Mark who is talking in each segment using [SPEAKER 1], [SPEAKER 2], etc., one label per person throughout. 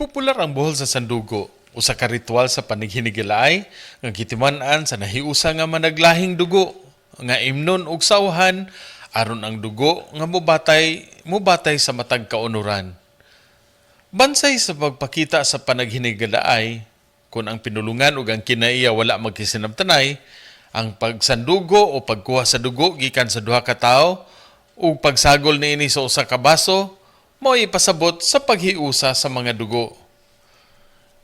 [SPEAKER 1] Popular ang buhol sa sandugo, usa ka ritual sa panighinigilay nga gitiman-an sa nahiusa nga managlahing dugo nga imnon og sawhan aron ang dugo nga mubatay sa matag kaunuran. Bansay sa pagpakita sa panaghinigilay kung ang pinulungan ug ang kinaiya wala magkisinabtanay, ang pagsandugo o pagkuha sa dugo gikan sa duha ka tawo ug pagsagol niini sa usa ka baso mao ipasabot sa paghiusa sa mga dugo.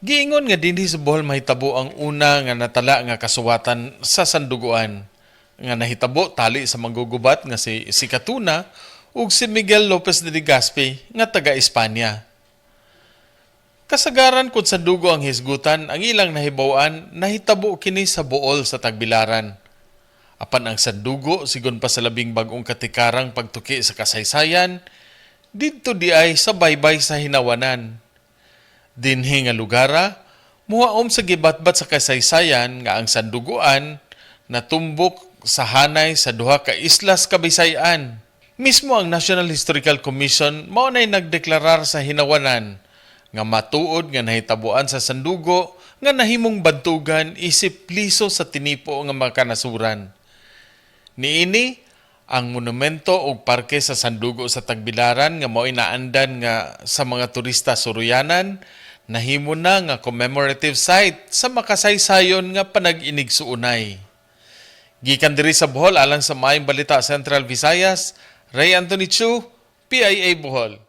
[SPEAKER 1] Giingon nga dinhi sa Bohol mahitabo ang una nga natala nga kasuwatan sa sanduguan nga nahitabo tali sa manggugubat nga si Catuna ug si Miguel Lopez de Legazpi nga taga Espanya. Kasagaran kung sandugo ang hisgutan, ang ilang nahibawan nahitabo kini sa buol sa Tagbilaran. Apan ang sandugo sigon pa sa labing bag-ong katikarang pagtuki sa kasaysayan, didto di ay sa baybay sa hinawanan. Dinhi nga lugara, muhaom sa gibatbat sa kasaysayan nga ang sanduguan natumbok sa hanay sa duha ka islas Kabisayan. Mismo ang National Historical Commission mao nay nagdeklarar sa hinawanan nga matuod nga nahitabuan sa sandugo nga nahimong bantugan isip liso sa tinipo nga makanasuran. Niini ang monumento o parke sa sandugo sa Tagbilaran nga mao'y naandan nga sa mga turista suruyanan, nahimo na nga commemorative site sa makasaysayon nga panag-inigsuunay. Gikan diri sa Bohol alang sa Maayong Balita Central Visayas, Ray Anthony Chu, PIA Bohol.